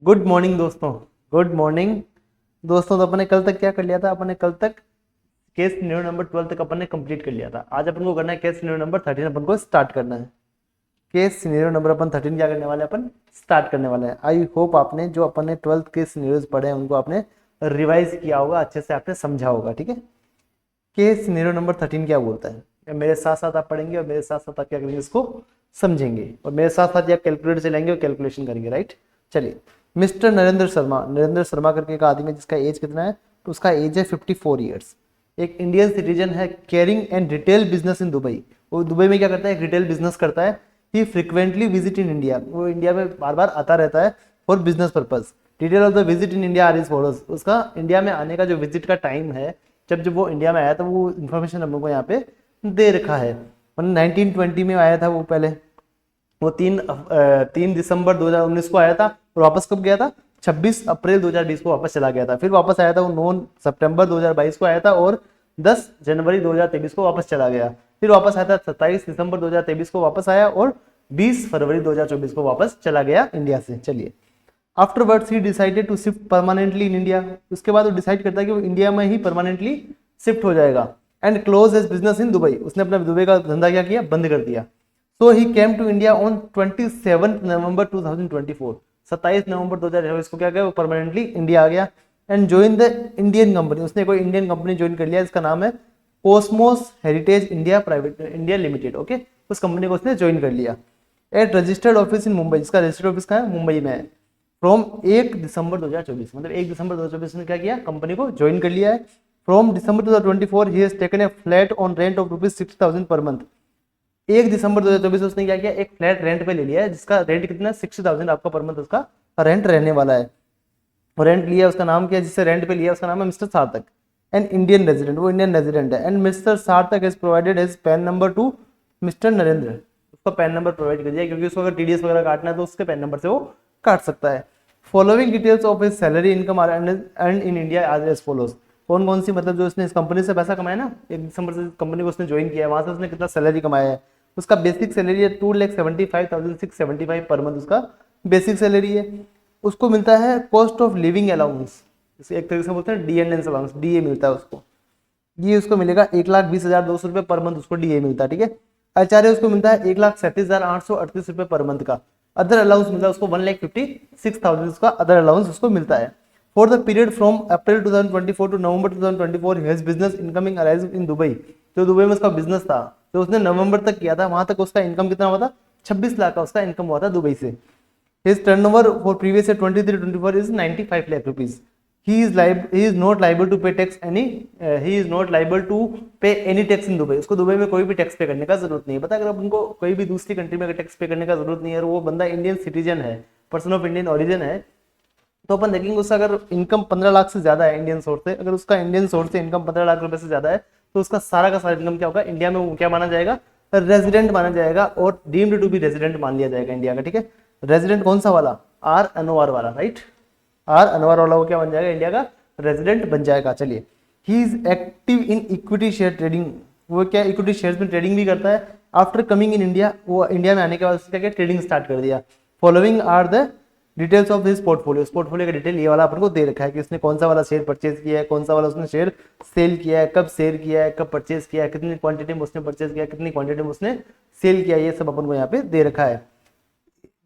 Good morning दोस्तों। Good morning दोस्तों। तो अपन ने कल तक क्या कर लिया था? अपन ने कल तक केस सिनेरियो नंबर 12 तक अपन ने कंप्लीट कर लिया था। आज अपन को करना है केस सिनेरियो नंबर 13, अपन को स्टार्ट करना है। केस सिनेरियो नंबर अपन 13 क्या करने वाले हैं? अपन स्टार्ट करने वाले हैं। आई होप आपने जो अपन ने 12th के सिनेरियोज पढ़े हैं उनको आपने रिवाइज किया होगा, अच्छे से आपने समझा होगा। ठीक है, केस सिनेरियो नंबर 13 क्या बोलता है? मेरे साथ साथ आप पढ़ेंगे और मेरे साथ साथ आप क्या करेंगे, इसको समझेंगे, और मेरे साथ साथ आप कैलकुलेटर चलाएंगे और कैलकुलेशन करेंगे। राइट, चलिए। मिस्टर नरेंद्र शर्मा करके एक आदमी है जिसका एज कितना है? तो उसका एज है 54 ईयर्स। एक इंडियन सिटीजन है, carrying and retail business in Dubai. वो दुबई में क्या करता है? एक रिटेल बिजनेस करता है। He frequently visit in India, वो इंडिया में बार बार आता रहता है for business purpose. Detail of the visit in India are is follows. उसका इंडिया में आने का जो विजिट का टाइम है, जब जब वो इंडिया में आया था, वो इन्फॉर्मेशन हम लोग को यहाँ पे दे रखा है। 1920 में आया था वो पहले। वो 3 दिसंबर 2019 को आया था और वापस कब गया था? 26 अप्रैल 2020 को वापस चला गया था। फिर वापस आया था वो 9 सितंबर 2022 को आया था और 10 जनवरी 2023 को वापस चला गया। फिर वापस आया था 27 दिसंबर 2023 को वापस आया और 20 फरवरी 2024 को वापस चला गया इंडिया से। चलिए, afterwards he decided to shift permanently in India. उसके बाद वो डिसाइड करता है कि वो इंडिया में ही परमानेंटली शिफ्ट हो जाएगा। And close his business in Dubai. उसने अपना दुबई का धंधा क्या किया? बंद कर दिया। सो ही केम टू इंडिया ऑन 27 नवंबर 2024। 27 नवंबर 2024 को क्या गया? वो परमानेंटली इंडिया आ गया and join the Indian company. उसने कोई इंडियन कंपनी ज्वाइन कर लिया जिसका नाम है cosmos heritage India private India limited. Okay, उस कंपनी को उसने ज्वाइन कर लिया। At registered office in Mumbai. इसका रजिस्टर्ड ऑफिस कहाँ है? मुंबई में है। फ्रॉम 1 दिसंबर 2024, मतलब 1 दिसंबर 2024 ने क्या किया? कंपनी को ज्वाइन कर लिया है। From December 2024 he has taken a flat on rent of ₹60,000 per month. 1 दिसंबर 2024 में उसने क्या किया? एक फ्लैट रेंट पे ले लिया है जिसका रेंट कितना? 60,000 आपका पर मंथ उसका रेंट रहने वाला है। और रेंट लिया, उसका नाम क्या है जिससे रेंट पे लिया? उसका नाम है मिस्टर सार्थक, एन इंडियन रेजिडेंट। वो इंडियन रेजिडेंट है। एंड मिस्टर सार्थक has provided his pan number two mister Narendra. उसका पैन नंबर प्रोवाइड कर दिया क्योंकि उसको अगर टीडीएस वगैरह काटना है तो उसके पैन नंबर से वो काट सकता है। Following details of his salary income are earn in India as follows. कौन कौन सी, मतलब जो उसने इस कंपनी से पैसा कमाया ना, 1 दिसंबर से कंपनी को उसने ज्वाइन किया है, वहां से उसने कितना सैलरी कमाया है? उसका बेसिक सैलरी है 2,75,675 पर मंथ। उसका बेसिक सैलरी है। उसको मिलता है कॉस्ट ऑफ लिविंग अलाउंस, जैसे एक तरीके से बोलते हैं डीएनएस अलाउंस, डीए मिलता है उसको। ये उसको मिलेगा 1,20,200 रुपये पर मंथ, उसको डीए मिलता है। ठीक है। आचार्य उसको मिलता है 1,37,838 रुपये पर मंथ का। अदर अलाउंस मिलता है उसको 1,56,000 उसका अदर अलाउंस उसको मिलता है। For the period from April 2024 to November 2024 his business incoming arise in Dubai. जो दुबई में उसका बिजनेस था, जो उसने नवंबर तक किया था, वहां तक उसका इनकम कितना हुआ था? 26 लाख का उसका इनकम हुआ था दुबई से। His turnover for previous year 23-24 is 95 lakh rupees. He is not liable to pay tax any. He is not liable to pay any tax in Dubai. उसको दुबई में कोई भी टैक्स पे करने का जरूरत नहीं है। पता, अगर आप उनको कोई भी दूसरी कंट्री में टैक्स पे करने का जरूरत नहीं है और वो बंदा इंडियन सिटीजन है, पर्सन ऑफ इंडियन ओरिजिन है, तो अपन देखेंगे उसका अगर इनकम 15 लाख से ज्यादा है इंडियन सोर्स से, अगर उसका इंडियन सोर्स से इनकम 15 लाख रुपए से ज्यादा है, तो उसका सारा का सारा इनकम क्या होगा? इंडिया में वो क्या माना जाएगा? रेजिडेंट माना जाएगा और डीम्ड टू बी रेजिडेंट मान लिया जाएगा इंडिया का। ठीक है। रेजिडेंट कौन सा वाला? आर एनओआर वाला। राइट, आर एनओआर वाला वो क्या बन जाएगा? इंडिया का रेजिडेंट बन जाएगा। चलिए, he is active in equity share trading. वो क्या इक्विटी शेयर्स में ट्रेडिंग भी करता है। आफ्टर कमिंग इन इंडिया, वो इंडिया में आने के बाद उसने क्या ट्रेडिंग स्टार्ट कर दिया। Following are the details of his portfolio. Portfolio का डिटेल ये वाला अपन को दे रखा है कि उसने कौन सा वाला शेयर परचेज किया है, कौन सा वाला उसने शेयर सेल किया है, कब सेल किया है, कब परचेज किया है, कितनी क्वांटिटी में उसने परचेज किया, कितनी क्वांटिटी में उसने सेल किया, ये सब अपन को यहाँ पे दे रखा है।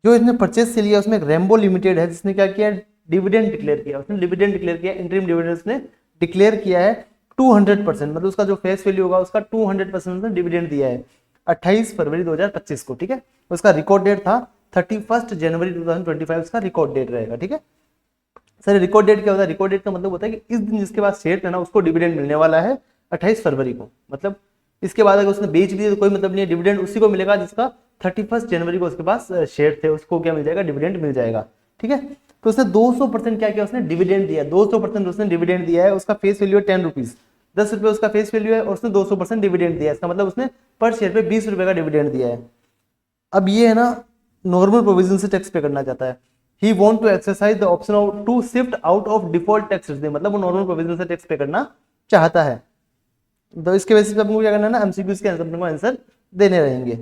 जो इसने परचेज से लिया उसमें रेम्बो लिमिटेड है जिसने क्या किया? डिविडेंड डिक्लेयर किया। उसने डिविडेंड डिक्लेयर किया, इंटरिम डिविडेंड उसने डिक्लेयर किया है 200%, मतलब उसका जो फेस वैल्यू होगा उसका 200% उसने डिविडेंड दिया है 28 फरवरी 2025 को। ठीक है। उसका रिकॉर्ड डेट था 31 जनवरी 2025, उसका रिकॉर्ड डेट रहेगा। ठीक है। सर रिकॉर्ड डेट क्या होता है? रिकॉर्ड डेट का मतलब होता है कि इस दिन जिसके पास शेयर था ना, उसको डिविडेंड मिलने वाला है 28 फरवरी को। मतलब इसके बाद अगर उसने बेच दिया तो कोई मतलब नहीं है, डिविडेंड उसी को मिलेगा जिसका 31 जनवरी को उसके पास शेयर थे, उसको क्या मिल जाएगा? डिविडेंड मिल जाएगा। ठीक है। तो उसने 200% क्या किया? उसने डिविडेंड दिया। 200% उसने डिविडेंड दिया है। उसका फेस वैल्यू है 10 रुपीज, 10 रुपये उसका फेस वैल्यू है और उसने 200% डिविडेंड दिया है। इसका मतलब उसने पर शेयर पे 20 रुपए का डिविडेंड दिया है। अब ये है ना, नॉर्मल प्रोविजन से टैक्स पे करना चाहता है। He want to exercise the option of to shift out of default tax, मतलब वो नॉर्मल प्रोविजन से टैक्स पे करना चाहता है। तो इसके बेसिस पे आपको क्या करना है ना, एमसीक्यूज के आंसर देने रहेंगे।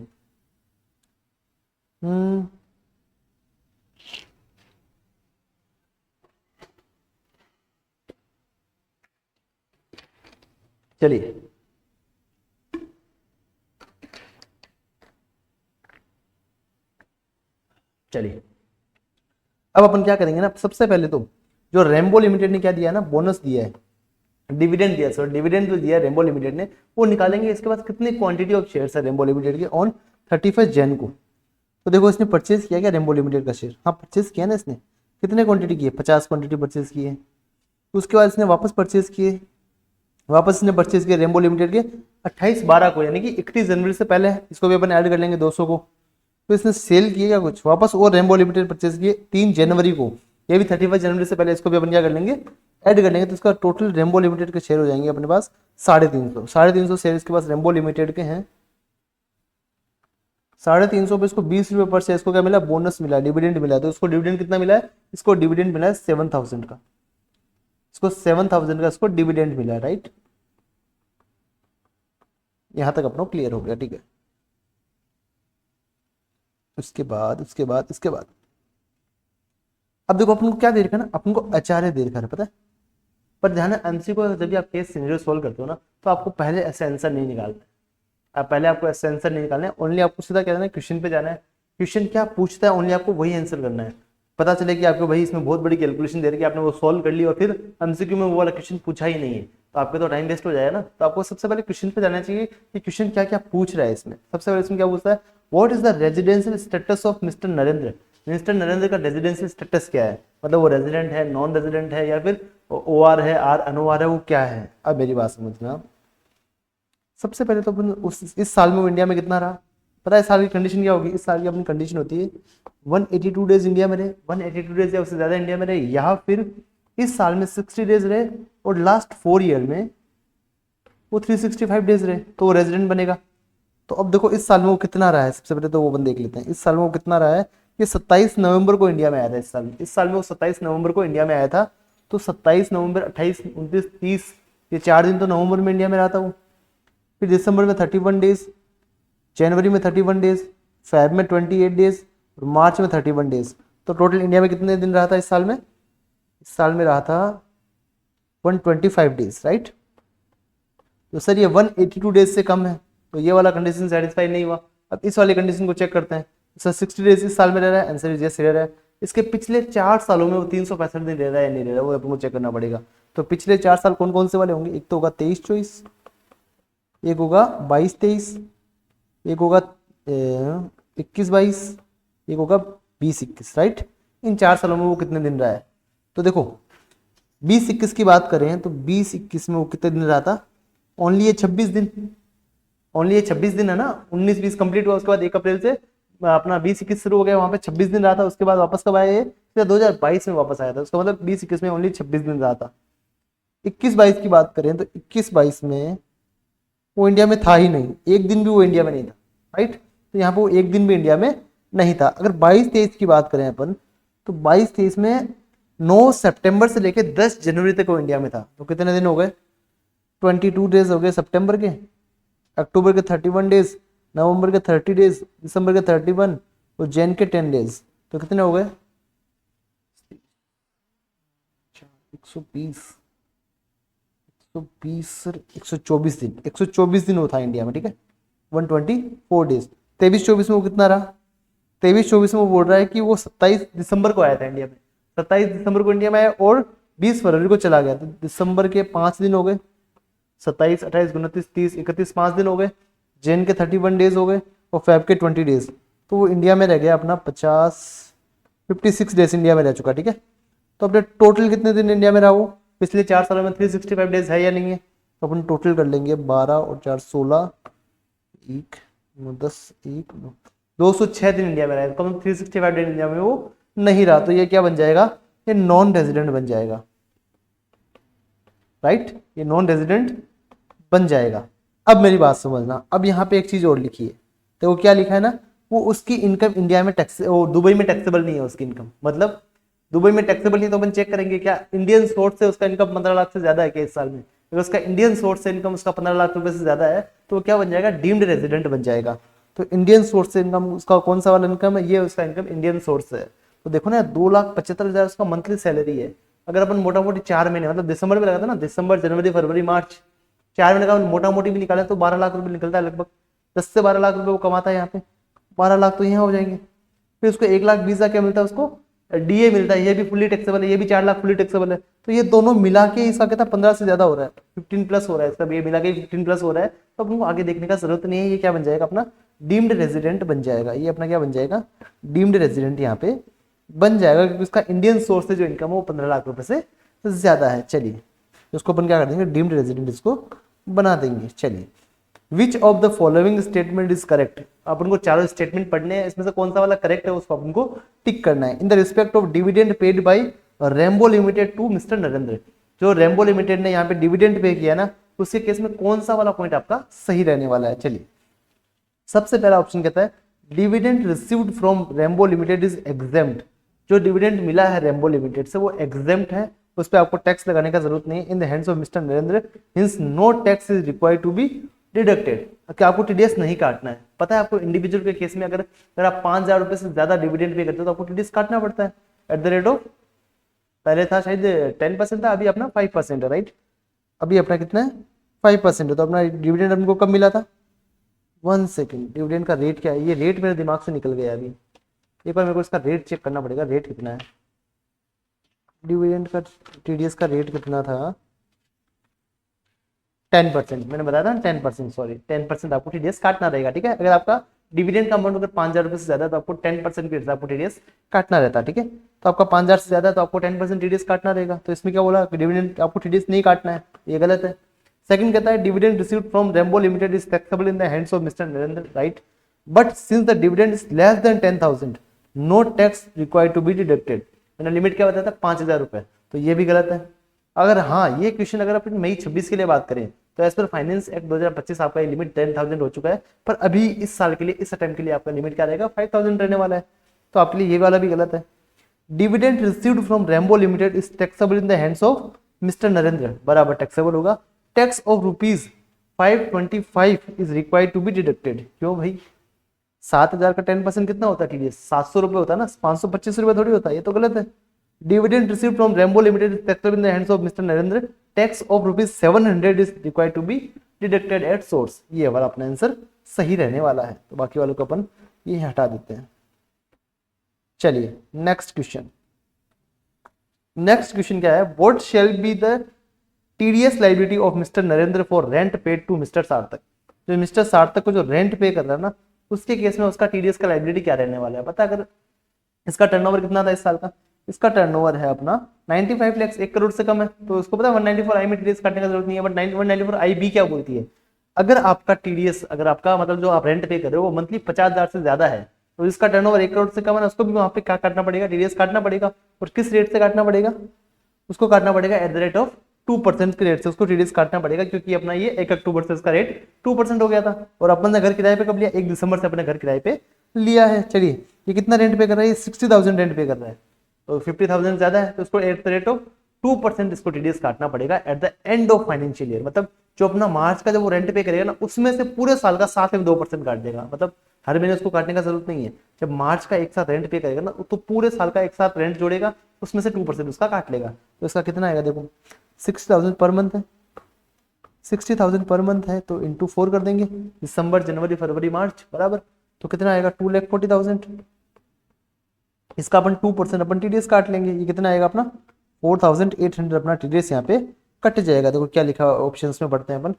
चलिए चलिए अब अपन क्या करेंगे ना, सबसे पहले तो जो रेम्बो लिमिटेड ने क्या दिया है ना, बोनस दिया है, डिविडेंड दिया, सॉरी डिविडेंड जो दिया है रेम्बो लिमिटेड ने, वो निकालेंगे। इसके बाद कितनी क्वांटिटी ऑफ शेयर्स है रेम्बो लिमिटेड के ऑन 31 जन को। तो देखो इसने परचेज किया क्या रेम्बो लिमिटेड का शेयर, हाँ परचेज किया ना इसने, कितने क्वांटिटी की है, 50 क्वांटिटी परचेज की है। उसके बाद इसने वापस परचेज किए, वापस इसने परचेज किया रेम्बो लिमिटेड के 28/12 को, यानी कि 31 जनवरी से पहले, इसको भी अपन ऐड कर लेंगे 200 को। तो इसने सेल किए क्या कुछ वापस, और रेम्बो लिमिटेड परचेज किए 3 जनवरी को, ये भी 31 जनवरी से पहले, इसको भी अपन क्या कर लेंगे, ऐड कर लेंगे। तो इसका टोटल रेम्बो लिमिटेड के शेयर हो जाएंगे अपने पास 350 शेयर इसके पास रेम्बो लिमिटेड के हैं। 350 पे इसको 20 रुपये पर शेयर इसको क्या मिला, बोनस मिला, डिविडेंड मिला। तो इसको डिविडेंड कितना मिला है, इसको डिविडेंड मिला है 7000 का, इसको 7000 का इसको डिविडेंड मिला है, राइट। यहां तक अपना क्लियर हो गया, ठीक है। उसके बाद अब देखो अपन को क्या दे रखा है ना, अपन को एचआरए दे रखा है, पता है। पर ध्यान है एमसीक्यू को जब भी आप केस सिनेरियो सोल्व करते हो ना, तो आपको पहले ऐसे आंसर नहीं निकालना है। आप पहले आपको ऐसे आंसर नहीं निकालना है, ओनली आपको सीधा क्या है, क्वेश्चन पे जाना है, क्वेश्चन क्या पूछता है ओनली आपको वही आंसर करना है। पता चले कि आपको भाई इसमें बहुत बड़ी कैलकुलेशन दे रही है, आपने वो सोल्व कर ली और फिर एमसीक्यू में वो वाला क्वेश्चन पूछा ही नहीं है, तो आपका तो टाइम वेस्ट हो जाएगा ना। तो आपको सबसे पहले क्वेश्चन पे जाना चाहिए कि क्वेश्चन क्या क्या पूछ रहा है इसमें। सबसे पहले इसमें क्या पूछता है, what is the residential status of mister Narendra. Mister Narendra का रेजिडेंशियल स्टेटस क्या है, मतलब वो रेजिडेंट है, नॉन रेजिडेंट है, या फिर ओआर है, आर अनओआर है, वो क्या है। अब मेरी बात समझना, सबसे पहले तो अपन इस साल में वो इंडिया में कितना रहा, पता है इस साल की कंडीशन क्या होगी। इस साल की अपनी कंडीशन होती है 182 डेज इंडिया में रहे, 182 डेज या उससे ज्यादा इंडिया में रहे, या फिर इस साल में 60 डेज रहे और लास्ट 4 ईयर में वो 365 डेज रहे, तो वो रेजिडेंट बनेगा। तो अब देखो इस साल में वो कितना रहा है, सबसे पहले तो वो अपन देख लेते हैं। इस साल में वो कितना रहा है, ये 27 नवंबर को इंडिया में आया था। इस साल में वो 27 नवंबर को इंडिया में आया था। तो 27 नवंबर, 28, 29, 30, ये 4 दिन तो नवंबर में इंडिया में रहा था वो। फिर दिसंबर में 31 डेज, जनवरी में 31 डेज, फेब में 28 डेज और मार्च में 31 डेज। तो टोटल इंडिया में कितने दिन रहा था इस साल में, इस साल में रहा था 125 डेज, राइट। तो सर ये 182 डेज से कम है, तो ये वाला कंडीशन सेटिस्फाई नहीं हुआ। अब इस वाली कंडीशन को चेक करते हैं। सर 60 डेज इस साल में रह रहा है, आंसर इज यस रह रहा है। इसके पिछले 4 सालों में वो 365 दिन रह रहा है या नहीं रह रहा है, वो अपन को चेक करना पड़ेगा। तो पिछले 4 साल कौन कौन से वाले होंगे, एक तो होगा 23-24, एक होगा 22-23, एक होगा 21-22, एक होगा 20-21, राइट। इन 4 सालों में वो कितने दिन रहा है। तो देखो 20-21 की बात करें तो 20-21 में वो कितने दिन रहा था, ओनली ये 26 दिन, ओनली ये 26 दिन है ना। 19-20 कंप्लीट हुआ, उसके बाद 1 अप्रैल से अपना 20-21 शुरू हो गया, वहां पे 26 दिन रहा था। उसके बाद वापस कब आया ये, 2022 में वापस आया था। उसका मतलब 20-21 में ओनली 26 दिन रहा था। 21-22 की बात करें तो 21-22 में वो इंडिया में था ही नहीं, एक दिन भी वो इंडिया में नहीं था, राइट। तो यहाँ पे वो एक दिन भी इंडिया में नहीं था। अगर 22-23 की बात करें अपन, तो 22-23 में 9 सितंबर से लेकर 10 जनवरी तक वो इंडिया में था। तो कितने दिन हो गए, 22 डेज हो गए सितंबर के, अक्टूबर के 31 डेज, नवंबर के 30 डेज, दिसंबर के 31 और जैन के 10 डेज। तो कितने हो गए 120, 124 दिन, 124 दिन वो था इंडिया में, ठीक है। 124 डेज। 23-24 में वो कितना रहा, 23-24 में वो बोल रहा है कि वो 27 दिसंबर को आया था इंडिया में, 27 दिसंबर को इंडिया में आया और 20 फरवरी को चला गया। तो दिसंबर के 5 दिन हो गए, 27, 28, 29, 30, 31, 5 दिन हो गए। जैन के 31 डेज हो गए और फेब के 20 डेज। तो वो इंडिया में रह गया अपना 56 डेज इंडिया में रह चुका, ठीक है। तो अपने टोटल कितने दिन इंडिया में रहा वो पिछले 4 सालों में, 365 डेज है या नहीं है। तो अपन टोटल कर लेंगे 12 और 4 16, 1 10 1 206 दिन इंडिया में रहा है। तो 365 डेज इंडिया में वो नहीं रहा। तो ये क्या बन जाएगा, ये नॉन रेजिडेंट बन जाएगा, राइट। ये नॉन रेजिडेंट बन जाएगा। अब मेरी बात समझना, अब यहाँ पे एक चीज और लिखी है। तो वो क्या लिखा है ना, वो उसकी इनकम इंडिया में टैक्स, वो दुबई में टैक्सेबल नहीं है उसकी इनकम, मतलब दुबई में टैक्सेबल नहीं। तो अपन चेक करेंगे क्या इंडियन सोर्स से उसका इनकम 15 लाख से ज्यादा है क्या इस साल में। अगर उसका इंडियन सोर्स से इनकम उसका 15 लाख रुपए से ज्यादा है, तो वो क्या बन जाएगा, डीम्ड रेजिडेंट बन जाएगा। तो इंडियन सोर्स से इनकम उसका कौन सा वाला इनकम है, ये उसका इनकम इंडियन सोर्स है। तो देखो ना 2,75,000 उसका मंथली सैलरी है। अगर अपन मोटा मोटी 4 महीने, मतलब दिसंबर में लगा था ना, दिसंबर, जनवरी, फरवरी, मार्च, 4 महीने का मोटा मोटी भी निकाले तो 12 लाख रुपए निकलता है लगभग, 10 से 12 लाख रुपए वो कमाता है यहाँ पे, 12 लाख तो यहाँ हो जाएंगे। फिर उसको 1,20,000 क्या मिलता है, उसको डीए मिलता है, ये भी फुली टैक्सेबल है, ये भी 4 लाख फुली टैक्सेबल है। तो ये दोनों मिला के इसका कितना 15 से ज्यादा हो रहा है, 15 प्लस हो रहा है, इसका ये मिला के 15 प्लस हो रहा है। तो अपन को आगे देखने का जरूरत नहीं है, ये क्या बन जाएगा अपना डीम्ड रेजिडेंट बन जाएगा, ये अपना क्या बन जाएगा डीम्ड रेजिडेंट यहाँ पे बन जाएगा, क्योंकि उसका इंडियन सोर्स से जो इनकम है वो 15 लाख रुपए से ज्यादा है। चलिए उसको अपन क्या कर देंगे डीम्ड रेजिडेंट इसको बना देंगे। चलिए which of the following statement is correct, अपन को चारों स्टेटमेंट पढ़ने हैं, इसमें से कौन सा वाला करेक्ट है उसको अपन को टिक करना है। In the respect of dividend paid by Rambo limited to mister Narendra, जो रेम्बो लिमिटेड ने यहाँ पे डिविडेंड पे किया ना, उसके केस में कौन सा वाला पॉइंट आपका सही रहने वाला है। चलिए सबसे पहला ऑप्शन कहता है dividend received from Rambo limited is exempt, जो डिविडेंड मिला है रेम्बो लिमिटेड से वो एग्जेम्प्ट है, उस पर आपको टैक्स लगाने का जरूरत नहीं है। In the hands of mister Narendra hence no tax is required to be deducted, क्या आपको टीडीएस नहीं काटना है। पता है आपको इंडिविजुअल के केस में अगर आप 5,000 रुपए से ज्यादा डिविडेंड पे करते हो तो आपको टीडीएस काटना पड़ता है एट द रेट ऑफ, पहले था शायद 10% था, अभी अपना 5% है, राइट। अभी अपना कितना है 5% है। तो अपना डिविडेंड हमको कब मिला था, 1 सेकेंड, डिविडेंड का रेट क्या है, ये रेट मेरे दिमाग से निकल गया अभी, एक बार मेरे को इसका रेट चेक करना पड़ेगा, रेट कितना है डिविडेंड का, टीडीएस का रेट कितना था 10%, मैंने बताया था 10%, सॉरी 10% आपको टीडीएस काटना रहेगा, ठीक है। अगर आपका डिविडेंड का अमाउंट अगर 5,000 रुपए से ज्यादा है तो आपको 10% के हिसाब से टीडीएस काटना रहता है, ठीक है। तो आपका 5,000 से ज्यादा है तो आपको 10% टीडीएस काटना रहेगा। तो इसमें क्या बोला कि डिविडेंड आपको टीडीएस नहीं काटना है, ये गलत है। सेकंड कहता है dividend received from Rambo limited is taxable in the hands of mister Narendra, right, but since the dividend is less than 10,000 no tax required to be deducted, मैंने लिमिट क्या बताया था 5,000 रुपए, तो ये भी गलत है। अगर हाँ ये क्वेश्चन अगर अपन मई 26 के लिए बात करें तो एज पर फाइनेंस एक्ट 2025 आपका ये लिमिट 10,000 हो चुका है, पर अभी इस साल के लिए इस अटेम्प्ट के लिए आपका लिमिट क्या रहेगा 5,000 रहने वाला है, तो आपके लिए ये वाला भी गलत है। Dividend received from Rambo limited is taxable in the hands of mister Narendra, बराबर टैक्सेबल होगा। Tax of ₹525 is required to be deducted, क्यों भाई 7,000 का 10% कितना होता है टीडीएस, 700 रुपए होता है ना, 525 रुपए थोड़ी होता है, ये तो गलत है। Dividend received from Rambo Limited is taxable in the hands of Mr. Narendra. Tax of ₹700 is required to be deducted at source. ये वाला अपना आंसर सही रहने वाला है, तो बाकी वालों को अपन ये हटा देते हैं। चलिए नेक्स्ट क्वेश्चन, नेक्स्ट क्वेश्चन क्या है, what shall be the TDS liability of mister Narendra for rent paid to mister Sarthak, जो मिस्टर सार्थक को जो रेंट पे कर रहा है ना उसके केस में उसका टीडीएस का लाइबिलिटी क्या रहने वाला है। पता अगर इसका टर्नओवर कितना था इस साल का, इसका टर्नओवर है अपना 95 लाख, 1 करोड़ से कम है, तो उसको पता है 194 आई में टीडीएस काटने का जरूरत नहीं है, बट 194 आई बी क्या बोलती है, अगर आपका टीडीएस, अगर आपका मतलब जो आप रेंट पे कर रहे हो वो मंथली 50,000 से ज्यादा है तो इसका टर्नओवर 1 करोड़ से कम है ना, उसको भी वहां पे क्या काटना पड़ेगा, टीडीएस काटना पड़ेगा। और किस रेट से काटना पड़ेगा, उसको काटना पड़ेगा एट द रेट ऑफ 2% के रेट से उसको टीडीएस काटना पड़ेगा, क्योंकि अपना ये 1 अक्टूबर से इसका रेट 2% हो गया था, और अपन ने घर किराए पे कब लिया, 1 दिसंबर से अपने घर किराए पे लिया है। चलिए ये कितना रेंट पे कर रहा है, 60,000 रेंट पे कर रहा है, तो 50,000 ज्यादा है, तो इसको एट द रेट ऑफ 2% इसको टीडीएस काटना पड़ेगा at the end of financial year, मतलब जो अपना मार्च का जब वो रेंट पे करेगा ना उसमें से पूरे साल का साथ में 2% काट देगा, मतलब हर महीने उसको काटने का जरूरत नहीं है। जब मार्च का एक साथ रेंट पे करेगा ना तो पूरे साल का एक साथ रेंट जोड़ेगा, उसमें से 2% उसका काट लेगा, तो इसका कितना आएगा देखो 60,000 पर मंथ है, 60,000 पर मंथ है तो इंटू 4 कर देंगे, दिसंबर जनवरी फरवरी मार्च बराबर, तो कितना आएगा 2,40,000, इसका अपन 2% अपन टीडीएस काट लेंगे, ये कितना आएगा अपना 4,800 अपना टीडीएस यहाँ पे कट जाएगा। देखो क्या लिखा ऑप्शंस में पढ़ते हैं अपन,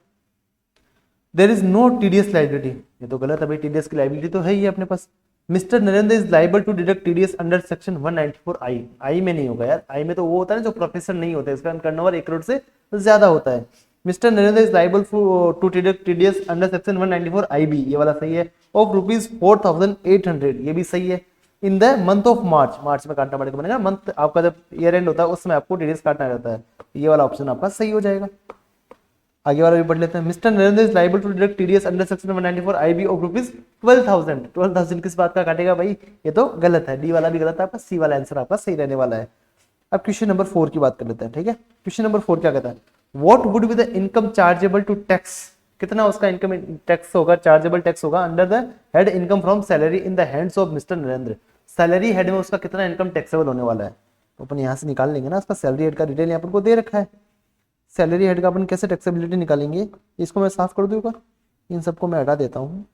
there is no TDS liability, ये तो गलत है भाई, टीडीएस की लाइबिलिटी तो है ही अपने पास। Mister Narendra is liable to deduct TDS under section 194 I, I में नहीं होगा यार, आई में तो वो होता है ना जो प्रोफेसर नहीं होता है, इसका टर्नओवर 1 करोड़ से ज्यादा होता है। Mister Narendra is liable to deduct TDS under section 194 I B, ये वाला सही है, ऑफ ₹4,800, ये भी सही है। In the month of March, मार्च में काटना पड़ेगा, बनेगा मंथ आपका जब ईयर एंड होता है उसमें आपको टीडीएस काटना रहता है, ये वाला ऑप्शन आपका सही हो जाएगा। आगे वाला भी पढ़ लेते हैं, mister Narendra is liable to deduct TDS under section 194 IB of ₹12,000, 12,000 किस बात का काटेगा भाई, ये तो गलत है, डी वाला भी गलत है आपका, सी वाला आंसर आपका सही रहने वाला है। अब क्वेश्चन नंबर 4 की बात कर लेते हैं, ठीक है। क्वेश्चन नंबर 4 क्या कहता है, what would be the income chargeable to tax, कितना उसका इनकम टैक्स होगा, चार्जेबल टैक्स होगा under the head income from salary in the hands of mister Narendra, salary head में उसका कितना इनकम टैक्सेबल होने वाला है, तो अपन यहाँ से निकाल लेंगे ना, उसका सैलरी हेड का डिटेल यहाँ पर को दे रखा है। सैलरी हेड का अपन कैसे टैक्सेबिलिटी निकालेंगे, इसको मैं साफ कर दूँ ऊपर, इन सबको मैं हटा देता हूँ।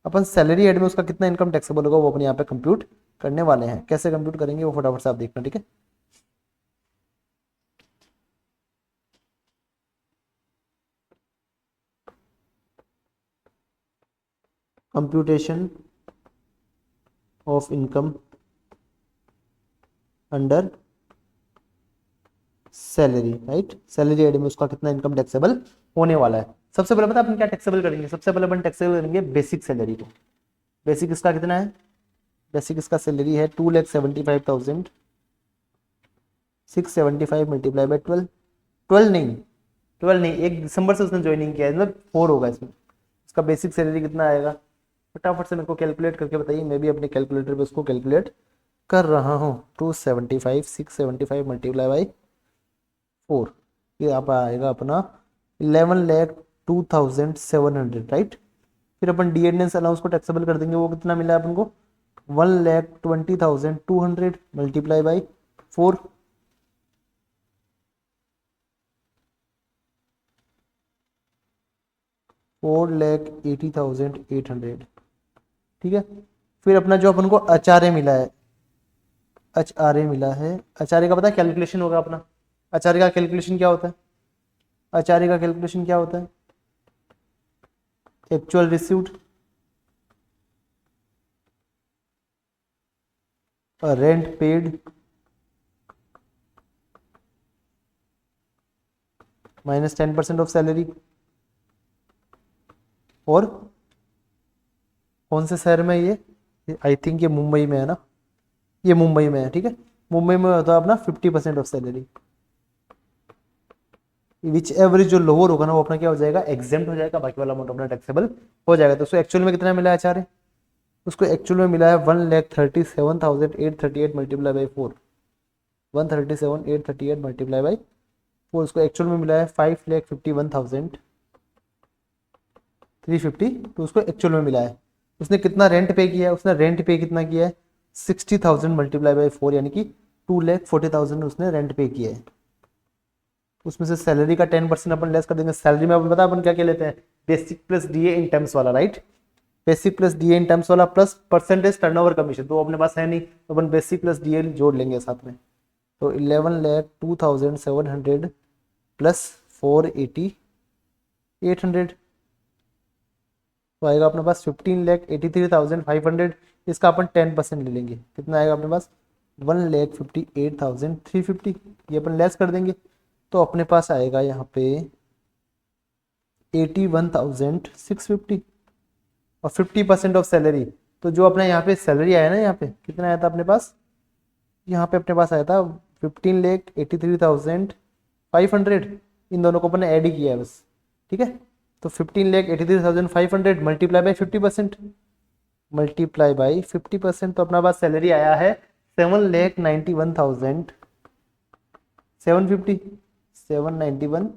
अपन सैलरी हेड में उसका कितना इनकम टैक्सेबल होगा वो अपन यहाँ पे कंप्यूट करने वाले हैं। कैसे कंप्यूट करेंगे वो फटाफट से आप देखना, ठीक है। Computation of income under salary, right. Salary head में उसका कितना इनकम टैक्सेबल होने वाला है। सबसे पहले पता है अपन क्या टैक्सेबल करेंगे, सबसे पहले अपन टैक्सेबल करेंगे बेसिक सैलरी को। बेसिक इसका कितना है, बेसिक इसका सैलरी है 2,75,000, 675 मल्टीप्लाई बाई 12, 12 नहीं 1 दिसंबर से उसने ज्वाइनिंग किया है, मतलब 4 होगा इसमें। इसका बेसिक सैलरी कितना आएगा, फटाफट से मेरे को कैलकुलेट करके बताइए, मैं भी अपने कैलकुलेटर पे उसको कैलकुलेट कर रहा हूँ। 275 675 मल्टीप्लाई बाई 4, ये आप आएगा अपना 11,02,700, राइट। फिर अपन डीएनएस अलाउंस को टैक्सेबल कर देंगे, वो कितना मिला है अपन को 1,20,200 मल्टीप्लाई बाई 4, 4,80,800, ठीक है। फिर अपना जो अपन को एचआरए मिला है, एचआरए मिला है, एचआरए का पता है कैलकुलेशन होगा अपना, एचआरए का कैलकुलेशन क्या होता है, एचआरए का कैलकुलेशन क्या होता है, actual received rent paid minus 10% of salary. और कौन से शहर में ये आई थिंक ये मुंबई में है ना, ये मुंबई में है, ठीक है। मुंबई में होता है अपना 50% ऑफ सैलरी, विच एवरेज जो लोअर होगा ना वो अपना क्या हो जाएगा, एग्जेम्प्ट हो जाएगा, बाकी वाला अमाउंट अपना टैक्सेबल हो जाएगा। तो उसको एक्चुअल में कितना मिला है एचआरए, उसको एक्चुअल में मिला है 1,37,838 मल्टीप्लाई बाई 4, 137,838 मल्टीप्लाई बाई 4, उसको एक्चुअल में मिला है 5,51,350, तो उसको एक्चुअल में मिला है। उसने कितना रेंट पे किया है, उसने रेंट पे कितना किया है 60,000 मल्टीप्लाई बाई 4, यानी कि 2,40,000 उसने रेंट पे किया है। उसमें से सैलरी का 10% अपन लेस कर देंगे। सैलरी में अपन पता अपन क्या क्या लेते हैं, basic plus DA in terms वाला, right. Basic plus DA in terms वाला प्लस परसेंटेज टर्नओवर कमीशन, तो अपने पास है नहीं, तो अपन बेसिक प्लस डीए जोड़ लेंगे साथ में। तो 11,02,700 प्लस 480,800, तो आएगा अपने पास 15,83,500। इसका अपन 10% ले लेंगे, कितना आएगा अपने पास 1,58,350, ये अपन लेस कर देंगे, तो अपने पास आएगा यहाँ पे 81,650 और 50% ऑफ सैलरी। तो जो अपना यहाँ पे सैलरी आया ना, यहाँ पे कितना आया था अपने पास, यहाँ पे अपने पास आया था 15,83,500, इन दोनों को अपने ऐड ही किया है बस, ठीक है। तो 15,83,500 मल्टीप्लाई बाई 50%, मल्टीप्लाई बाई 50%, तो अपना पास सैलरी आया है 7,91,750, 791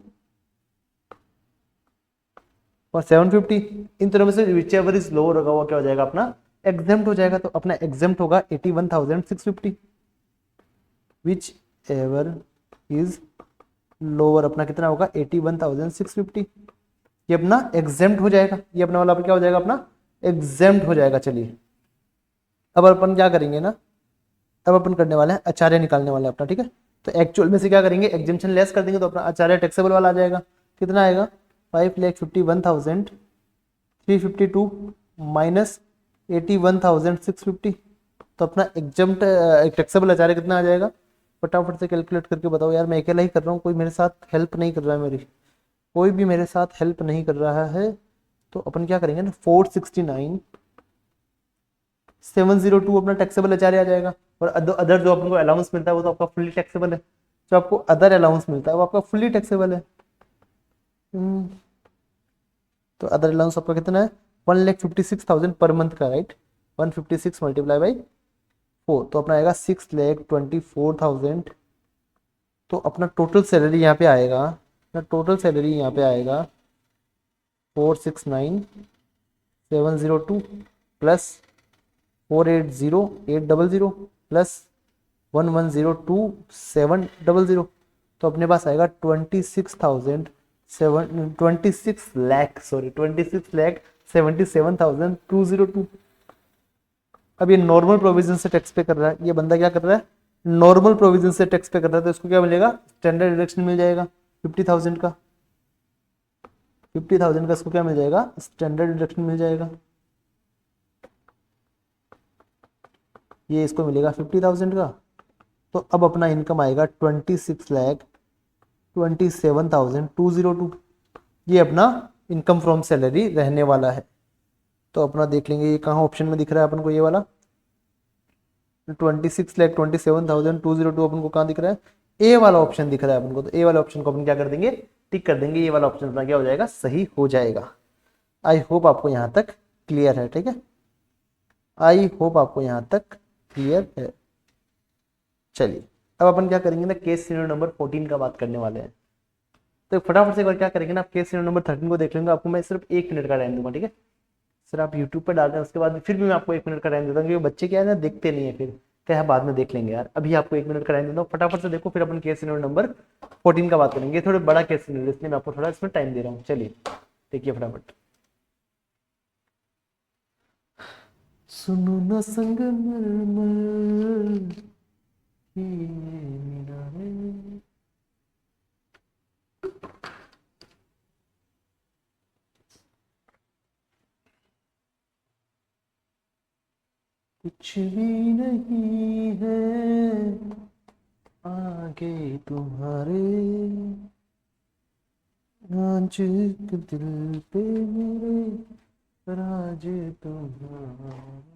और 750, इन तरह में से विच एवर इज लोअर होगा वो क्या हो जाएगा अपना एग्जेम्प्ट हो जाएगा। तो अपना एग्जेम्प्ट होगा 81,650, विच एवर इज लोअर अपना कितना होगा 81,650, ये अपना एग्जेम्प्ट हो जाएगा, ये अपना वाला क्या हो जाएगा अपना एग्जेम्प्ट हो जाएगा। चलिए अब अपन क्या करेंगे ना, अब अपन करने वाले हैं आचार्य निकालने वाले हैं अपना, ठीक है। तो एक्चुअल में से क्या करेंगे, एग्जेम्पशन लेस कर देंगे, तो अपना आचार्य टैक्सेबल वाला आ जाएगा, कितना आएगा 5,51,352 माइनस 81,650, तो अपना एग्जेम्प्ट टैक्सेबल आचार्य कितना आ जाएगा, फटाफट से कैलकुलेट करके बताओ यार, मैं अकेला ही कर रहा हूँ, कोई मेरे साथ हेल्प नहीं कर रहा है, मेरी कोई भी मेरे साथ हेल्प नहीं कर रहा है। तो अपन क्या करेंगे ना 469,702 अपना टैक्सेबल आचार्य आ जाएगा, और अदर जो अपन को अलाउंस मिलता है वो तो आपका फुल्ली टैक्सेबल है, जो आपको अदर अलाउंस मिलता है वो आपका फुल्ली टैक्सेबल है। तो अदर अलाउंस आपका कितना है 1,56,000 पर मंथ का, राइट। 156 मल्टीप्लाई बाई 4, तो अपना आएगा 6,24,000। तो अपना टोटल सैलरी यहाँ पे आएगा, अपना टोटल सैलरी यहाँ पे आएगा 469,702 प्लस 480,800 प्लस 110,2,700, तो अपने पास आएगा 26,77,202। अब ये नॉर्मल प्रोविजन से टैक्स पे कर रहा है, ये बंदा क्या कर रहा है, नॉर्मल प्रोविजन से टैक्स पे कर रहा है, तो इसको क्या मिलेगा, स्टैंडर्ड डिडक्शन मिल जाएगा 50,000 का। 50,000 का इसको क्या मिल जाएगा, स्टैंडर्ड डिडक्शन मिल जाएगा। ये इसको मिलेगा 50,000 का। तो अब अपना इनकम आएगा 26,27,202। ये अपना इनकम फ्रॉम सैलरी रहने वाला है। तो अपना देख लेंगे ये कहाँ ऑप्शन में दिख रहा है अपन को, ये वाला 26,27,202 अपन को कहाँ दिख रहा है, ए वाला ऑप्शन दिख रहा है अपन को। तो ए वाला ऑप्शन को अपन क्या कर देंगे, टिक कर देंगे। ये वाला ऑप्शन अपना क्या हो जाएगा, सही हो जाएगा। आई होप आपको यहाँ तक क्लियर है, ठीक है। आई होप आपको यहाँ तक क्लियर है। चलिए अब अपन क्या करेंगे ना, केस सिनेरियो नंबर 14 का बात करने वाले हैं। तो फटाफट से एक बार क्या करेंगे ना, आप केस सिनेरियो नंबर 13 को देख लेंगे। आपको मैं सिर्फ 1 मिनट का टाइम दूंगा, ठीक है। सर आप यूट्यूब पर डाल दें, उसके बाद फिर भी मैं आपको 1 मिनट का टाइम देता हूँ, क्योंकि बच्चे क्या है ना, देखते नहीं है, फिर क्या है बाद में देख लेंगे यार। अभी आपको 1 मिनट का टाइम देता हूँ, फटाफट से देखो, फिर अपन केस सिनेरियो नंबर 14 का बात करेंगे। थोड़ा बड़ा केस सिनेरियो, इसलिए मैं आपको थोड़ा इसमें टाइम दे रहा हूँ। चलिए देखिए फटाफट। सुनो न संग मरमर की मीनारे, कुछ भी नहीं है आगे तुम्हारे, आज दिल पे मेरे राज तुम्हारे।